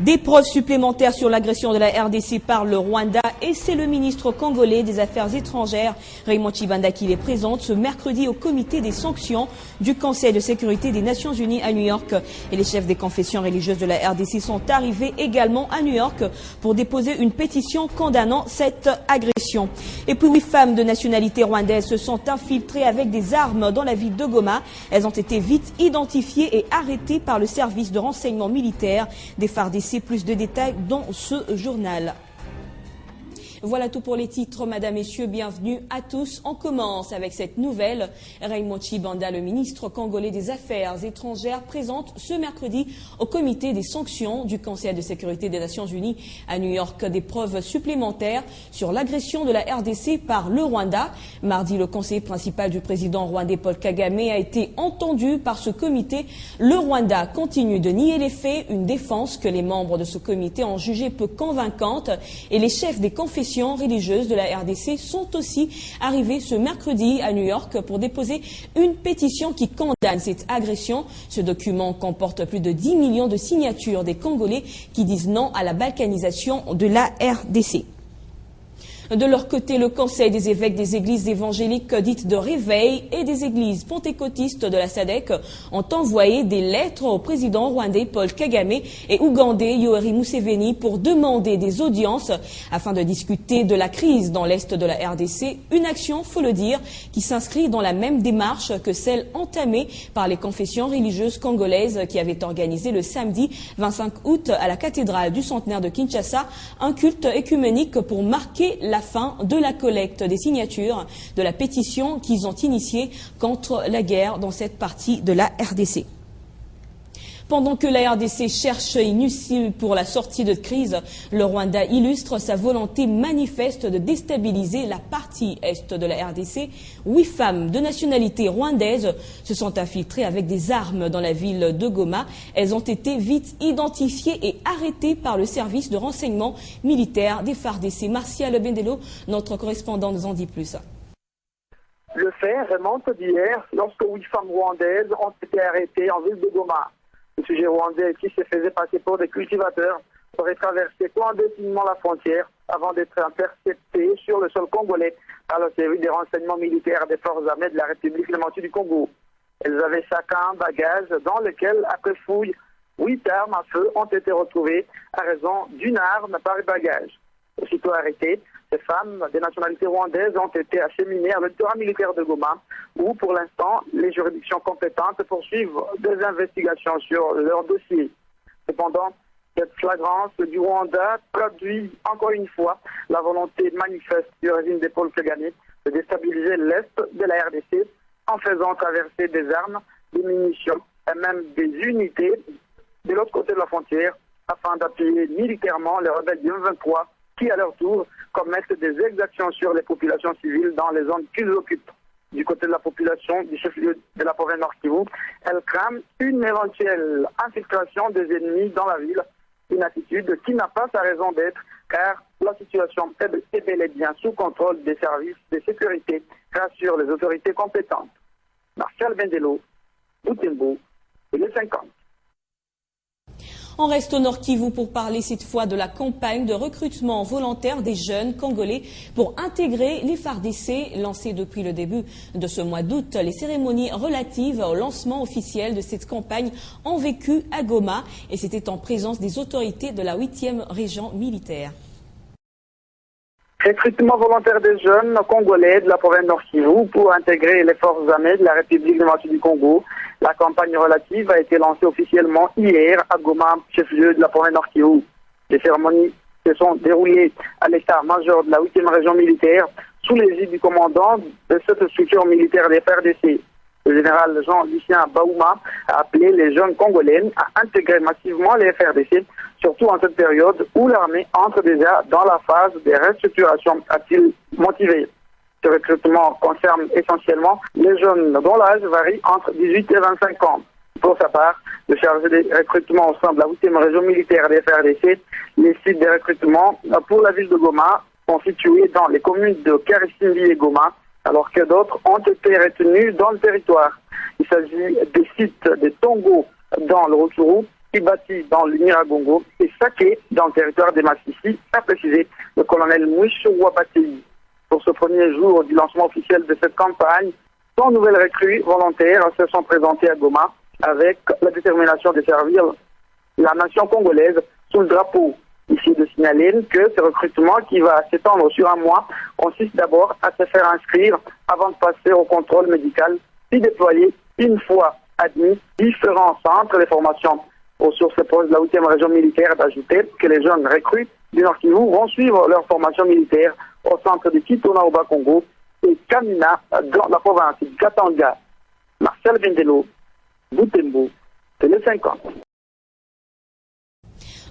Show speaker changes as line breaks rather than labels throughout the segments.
Des preuves supplémentaires sur l'agression de la RDC par le Rwanda et c'est le ministre congolais des Affaires étrangères, Raymond Tshibanda, qui les présente ce mercredi au comité des sanctions du Conseil de sécurité des Nations Unies à New York. Et les chefs des confessions religieuses de la RDC sont arrivés également à New York pour déposer une pétition condamnant cette agression. Et puis 8 femmes de nationalité rwandaise se sont infiltrées avec des armes dans la ville de Goma. Elles ont été vite identifiées et arrêtées par le service de renseignement militaire des FARDC. Plus de détails dans ce journal. Voilà tout pour les titres, mesdames, messieurs, bienvenue à tous. On commence avec cette nouvelle. Raymond Tshibanda, le ministre congolais des Affaires étrangères, présente ce mercredi au comité des sanctions du Conseil de sécurité des Nations Unies à New York des preuves supplémentaires sur l'agression de la RDC par le Rwanda. Mardi, le conseiller principal du président rwandais Paul Kagame a été entendu par ce comité. Le Rwanda continue de nier les faits, une défense que les membres de ce comité ont jugée peu convaincante et les chefs des confessions religieuses de la RDC sont aussi arrivés ce mercredi à New York pour déposer une pétition qui condamne cette agression. Ce document comporte plus de 10 millions de signatures des Congolais qui disent non à la balkanisation de la RDC. De leur côté, le Conseil des évêques des églises évangéliques dites de réveil et des églises pentecôtistes de la SADC ont envoyé des lettres au président rwandais Paul Kagame et ougandais Yoweri Museveni pour demander des audiences afin de discuter de la crise dans l'est de la RDC. Une action, faut le dire, qui s'inscrit dans la même démarche que celle entamée par les confessions religieuses congolaises qui avaient organisé le samedi 25 août à la cathédrale du centenaire de Kinshasa un culte écuménique pour marquer la fin de la collecte des signatures de la pétition qu'ils ont initiée contre la guerre dans cette partie de la RDC. Pendant que la RDC cherche une issue pour la sortie de crise, le Rwanda illustre sa volonté manifeste de déstabiliser la partie est de la RDC. 8 femmes de nationalité rwandaise se sont infiltrées avec des armes dans la ville de Goma. Elles ont été vite identifiées et arrêtées par le service de renseignement militaire des FARDC. Marcia Lebendelo, notre correspondant, nous en dit plus.
Le fait remonte d'hier lorsque 8 femmes rwandaises ont été arrêtées en ville de Goma. Le sujet rwandais qui se faisait passer pour des cultivateurs aurait traversé clandestinement la frontière avant d'être intercepté sur le sol congolais par le service des renseignements militaires des forces armées de la République démocratique du Congo. Elles avaient chacun un bagage dans lequel, après fouille, 8 armes à feu ont été retrouvées à raison d'une arme par bagage. Aussitôt arrêtées, ces femmes des nationalités rwandaises ont été acheminées à l'électorat militaire de Goma, où pour l'instant les juridictions compétentes poursuivent des investigations sur leur dossier. Cependant, cette flagrance du Rwanda traduit encore une fois la volonté manifeste du régime de Paul Kagame de déstabiliser l'Est de la RDC en faisant traverser des armes, des munitions et même des unités de l'autre côté de la frontière afin d'appuyer militairement les rebelles du M23 qui, à leur tour, commettent des exactions sur les populations civiles dans les zones qu'ils occupent. Du côté de la population du chef-lieu de la province Nord Kivu, elle crame une éventuelle infiltration des ennemis dans la ville, une attitude qui n'a pas sa raison d'être, car la situation est bel et bien sous contrôle des services de sécurité, rassurent les autorités compétentes. Martial Bendelo, Butembo, et les 50.
On reste au Nord Kivu pour parler cette fois de la campagne de recrutement volontaire des jeunes Congolais pour intégrer les FARDC lancée depuis le début de ce mois d'août. Les cérémonies relatives au lancement officiel de cette campagne ont vécu à Goma et c'était en présence des autorités de la 8e région militaire.
Recrutement volontaire des jeunes Congolais de la province Nord Kivu pour intégrer les forces armées de la République démocratique du Congo. La campagne relative a été lancée officiellement hier à Goma, chef-lieu de la province Nord Kivu. Les cérémonies se sont déroulées à l'état-major de la 8e région militaire sous l'égide du commandant de cette structure militaire des FARDC. Le général Jean-Lucien Baouma a appelé les jeunes Congolais à intégrer massivement les FARDC, surtout en cette période où l'armée entre déjà dans la phase de restructuration, a-t-il motivé. Ce recrutement concerne essentiellement les jeunes dont l'âge varie entre 18 et 25 ans. Pour sa part, le chargé des recrutements au sein de la 8e région militaire des FARDC, les sites de recrutement pour la ville de Goma sont situés dans les communes de Karisimbi et Goma, alors que d'autres ont été retenus dans le territoire. Il s'agit des sites de Tongo dans le Rutshuru Kibati dans l'Union et Saké dans le territoire des Massissi, a précisé le colonel Mouissou Wabatei. Pour ce premier jour du lancement officiel de cette campagne, 100 nouvelles recrues volontaires se sont présentées à Goma avec la détermination de servir la nation congolaise sous le drapeau. Ici de signaler que ce recrutement qui va s'étendre sur un mois consiste d'abord à se faire inscrire avant de passer au contrôle médical, puis déployer une fois admis différents centres de formation. Aux sources proches de la 8e région militaire d'ajouter que les jeunes recrues du Nord Kivu vont suivre leur formation militaire au centre de Kitona au Bas-Congo et Kamina dans la province de Katanga. Marcel Bendelo, Boutembo, Télé 50.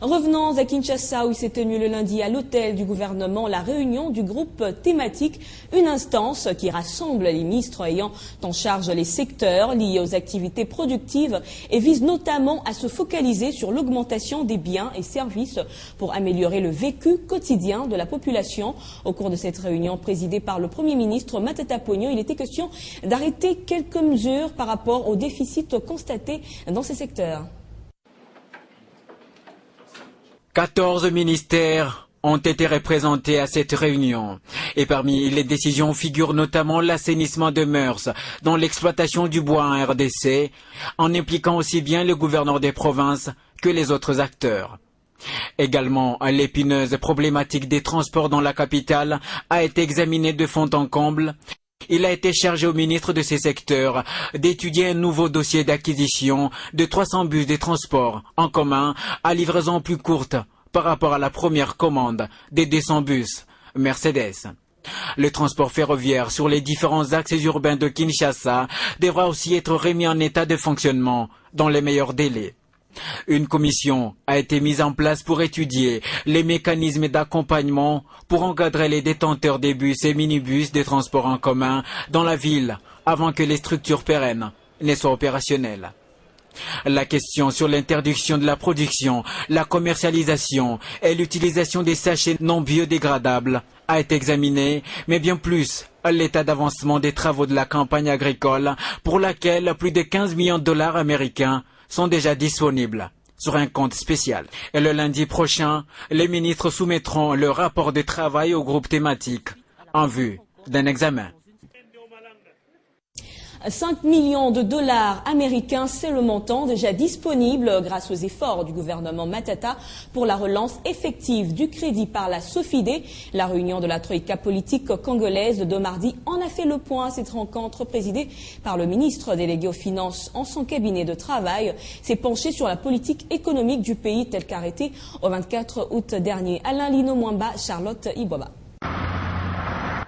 Revenons à Kinshasa où il s'est tenu le lundi à l'hôtel du gouvernement la réunion du groupe thématique, une instance qui rassemble les ministres ayant en charge les secteurs liés aux activités productives et vise notamment à se focaliser sur l'augmentation des biens et services pour améliorer le vécu quotidien de la population. Au cours de cette réunion présidée par le Premier ministre Matata Ponyo, il était question d'arrêter quelques mesures par rapport aux déficits constatés dans ces secteurs.
14 ministères ont été représentés à cette réunion. Et parmi les décisions figurent notamment l'assainissement de mœurs dans l'exploitation du bois en RDC, en impliquant aussi bien le gouverneur des provinces que les autres acteurs. Également, l'épineuse problématique des transports dans la capitale a été examinée de fond en comble. Il a été chargé au ministre de ces secteurs d'étudier un nouveau dossier d'acquisition de 300 bus de transport en commun à livraison plus courte par rapport à la première commande des 200 bus Mercedes. Le transport ferroviaire sur les différents axes urbains de Kinshasa devra aussi être remis en état de fonctionnement dans les meilleurs délais. Une commission a été mise en place pour étudier les mécanismes d'accompagnement pour encadrer les détenteurs des bus et minibus de transport en commun dans la ville avant que les structures pérennes ne soient opérationnelles. La question sur l'interdiction de la production, la commercialisation et l'utilisation des sachets non biodégradables a été examinée, mais bien plus l'état d'avancement des travaux de la campagne agricole pour laquelle plus de 15 millions de dollars américains sont déjà disponibles sur un compte spécial. Et le lundi prochain, les ministres soumettront le rapport de travail au groupe thématique en vue d'un examen.
5 millions de dollars américains, c'est le montant déjà disponible grâce aux efforts du gouvernement Matata pour la relance effective du crédit par la SOFIDE. La réunion de la troïka politique congolaise de mardi en a fait le point. Cette rencontre présidée par le ministre délégué aux Finances en son cabinet de travail s'est penchée sur la politique économique du pays telle qu'arrêtée au 24 août dernier. Alain Lino Mwamba, Charlotte Iboba.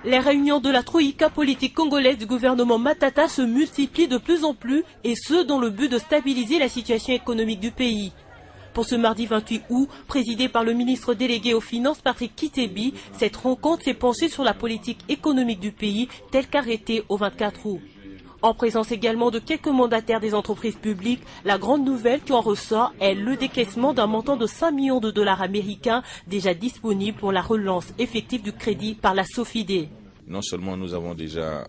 Les réunions de la troïka politique congolaise du gouvernement Matata se multiplient de plus en plus et ce dans le but de stabiliser la situation économique du pays. Pour ce mardi 28 août, présidé par le ministre délégué aux Finances Patrick Kitebi, cette rencontre s'est penchée sur la politique économique du pays telle qu'arrêtée au 24 août. En présence également de quelques mandataires des entreprises publiques, la grande nouvelle qui en ressort est le décaissement d'un montant de 5 millions de dollars américains déjà disponible pour la relance effective du crédit par la SOFIDE.
Non seulement nous avons déjà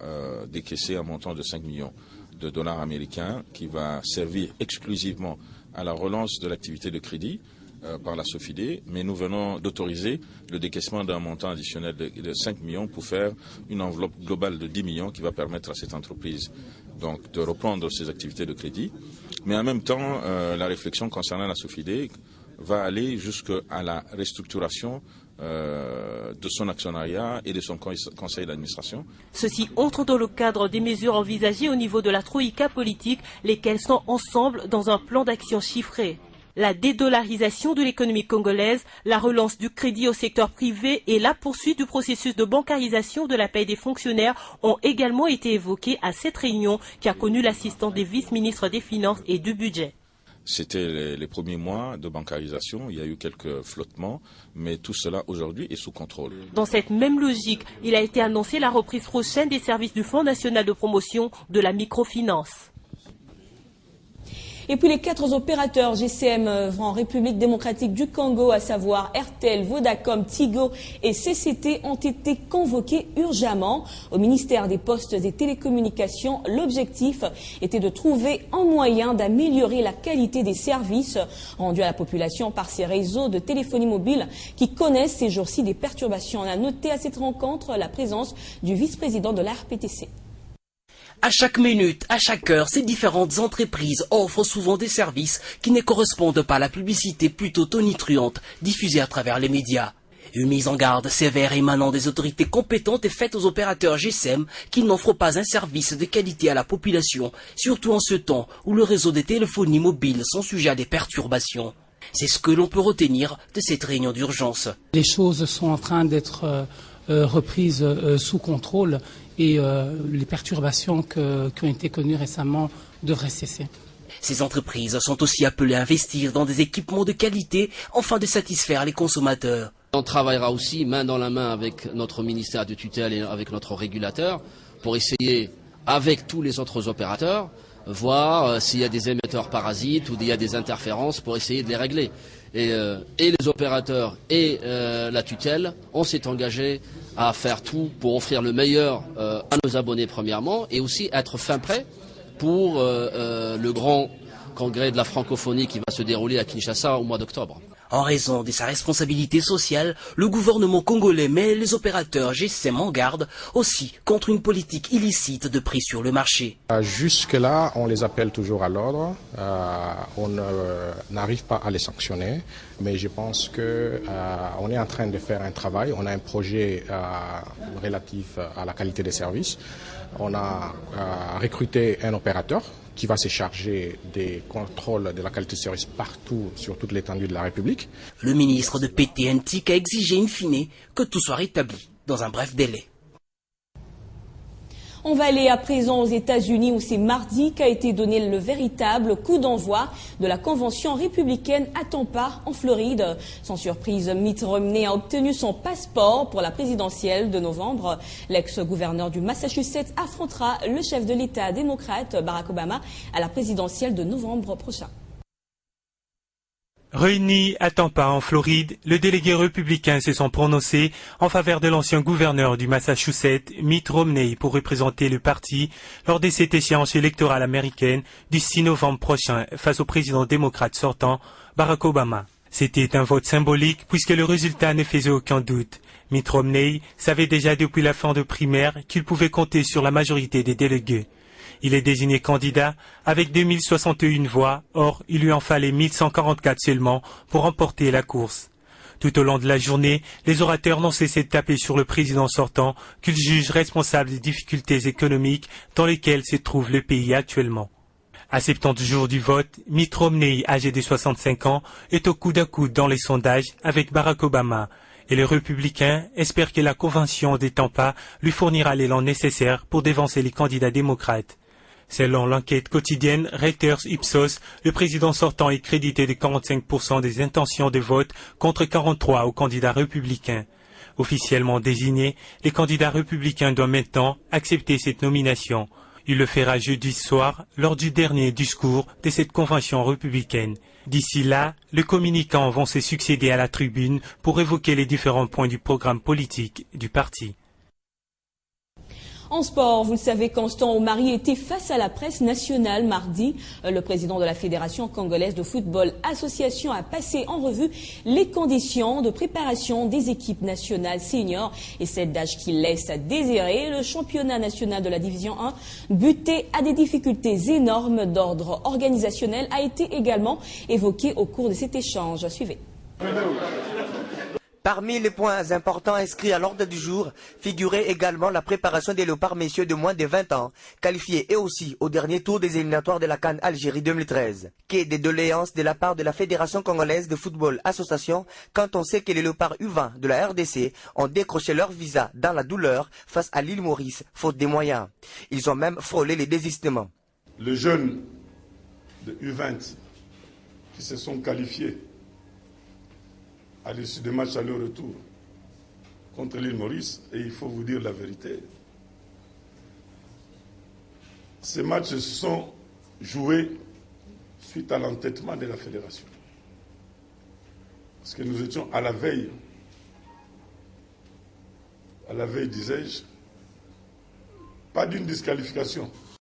décaissé un montant de 5 millions de dollars américains qui va servir exclusivement à la relance de l'activité de crédit par la SOFIDE, mais nous venons d'autoriser le décaissement d'un montant additionnel de 5 millions pour faire une enveloppe globale de 10 millions qui va permettre à cette entreprise donc, de reprendre ses activités de crédit. Mais en même temps, la réflexion concernant la SOFIDE va aller jusqu'à la restructuration de son actionnariat et de son conseil d'administration.
Ceci entre dans le cadre des mesures envisagées au niveau de la troïka politique, lesquelles sont ensemble dans un plan d'action chiffré. La dédollarisation de l'économie congolaise, la relance du crédit au secteur privé et la poursuite du processus de bancarisation de la paie des fonctionnaires ont également été évoqués à cette réunion qui a connu l'assistance des vice-ministres des Finances et du Budget.
C'était les premiers mois de bancarisation, il y a eu quelques flottements, mais tout cela aujourd'hui est sous contrôle.
Dans cette même logique, il a été annoncé la reprise prochaine des services du Fonds national de promotion de la microfinance.
Et puis les 4 opérateurs GSM en République démocratique du Congo, à savoir RTL, Vodacom, Tigo et CCT, ont été convoqués urgemment au ministère des Postes et Télécommunications. L'objectif était de trouver un moyen d'améliorer la qualité des services rendus à la population par ces réseaux de téléphonie mobile qui connaissent ces jours-ci des perturbations. On a noté à cette rencontre la présence du vice-président de la RPTC.
À chaque minute, à chaque heure, ces différentes entreprises offrent souvent des services qui ne correspondent pas à la publicité plutôt tonitruante diffusée à travers les médias. Une mise en garde sévère émanant des autorités compétentes est faite aux opérateurs GSM qui n'offrent pas un service de qualité à la population, surtout en ce temps où le réseau des téléphonies mobiles sont sujets à des perturbations. C'est ce que l'on peut retenir de cette réunion d'urgence.
Les choses sont en train d'être reprises sous contrôle et les perturbations qui ont été connues récemment devraient cesser.
Ces entreprises sont aussi appelées à investir dans des équipements de qualité afin de satisfaire les consommateurs.
On travaillera aussi main dans la main avec notre ministère de tutelle et avec notre régulateur pour essayer, avec tous les autres opérateurs, voir s'il y a des émetteurs parasites ou il y a des interférences pour essayer de les régler. Et les opérateurs et la tutelle, on s'est engagé à faire tout pour offrir le meilleur à nos abonnés premièrement et aussi être fin prêt pour le grand congrès de la francophonie qui va se dérouler à Kinshasa au mois d'octobre.
En raison de sa responsabilité sociale, le gouvernement congolais met les opérateurs GSM en garde aussi contre une politique illicite de prix sur le marché.
Jusque-là, on les appelle toujours à l'ordre. On n'arrive pas à les sanctionner, mais je pense qu'on est en train de faire un travail. On a un projet relatif à la qualité des services. On a recruté un opérateur qui va se charger des contrôles de la qualité de service partout, sur toute l'étendue de la République.
Le ministre de PTNTIC a exigé in fine que tout soit rétabli dans un bref délai.
On va aller à présent aux États-Unis où c'est mardi qu'a été donné le véritable coup d'envoi de la convention républicaine à Tampa, en Floride. Sans surprise, Mitt Romney a obtenu son passeport pour la présidentielle de novembre. L'ex-gouverneur du Massachusetts affrontera le chef de l'État démocrate Barack Obama à la présidentielle de novembre prochain.
Réunis à Tampa, en Floride, les délégués républicains se sont prononcés en faveur de l'ancien gouverneur du Massachusetts, Mitt Romney, pour représenter le parti lors de cette échéance électorale américaine du 6 novembre prochain face au président démocrate sortant, Barack Obama. C'était un vote symbolique puisque le résultat ne faisait aucun doute. Mitt Romney savait déjà depuis la fin de primaire qu'il pouvait compter sur la majorité des délégués. Il est désigné candidat avec 2061 voix, or il lui en fallait 1144 seulement pour remporter la course. Tout au long de la journée, les orateurs n'ont cessé de taper sur le président sortant qu'ils jugent responsable des difficultés économiques dans lesquelles se trouve le pays actuellement. À 70 jours du vote, Mitt Romney, âgé de 65 ans, est au coude à coude dans les sondages avec Barack Obama. Et les républicains espèrent que la convention des Tampa lui fournira l'élan nécessaire pour dévancer les candidats démocrates. Selon l'enquête quotidienne Reuters Ipsos, le président sortant est crédité de 45% des intentions de vote contre 43% aux candidats républicains. Officiellement désignés, les candidats républicains doivent maintenant accepter cette nomination. Il le fera jeudi soir lors du dernier discours de cette convention républicaine. D'ici là, les communicants vont se succéder à la tribune pour évoquer les différents points du programme politique du parti.
En sport, vous le savez, Constant Omari était face à la presse nationale mardi. Le président de la Fédération congolaise de football association a passé en revue les conditions de préparation des équipes nationales seniors et celles d'âge qui laissent à désirer. Le championnat national de la division 1, buté à des difficultés énormes d'ordre organisationnel, a été également évoqué au cours de cet échange. Suivez.
Parmi les points importants inscrits à l'ordre du jour, figurait également la préparation des léopards messieurs de moins de 20 ans, qualifiés eux aussi au dernier tour des éliminatoires de la CAN Algérie 2013. Qu'est des doléances de la part de la Fédération congolaise de football association quand on sait que les léopards U20 de la RDC ont décroché leur visa dans la douleur face à l'île Maurice, faute des moyens. Ils ont même frôlé les désistements.
Les jeunes de U20 qui se sont qualifiés à l'issue des matchs aller-retour contre l'île Maurice, et il faut vous dire la vérité. Ces matchs se sont joués suite à l'entêtement de la fédération. Parce que nous étions à la veille, disais-je, pas d'une disqualification,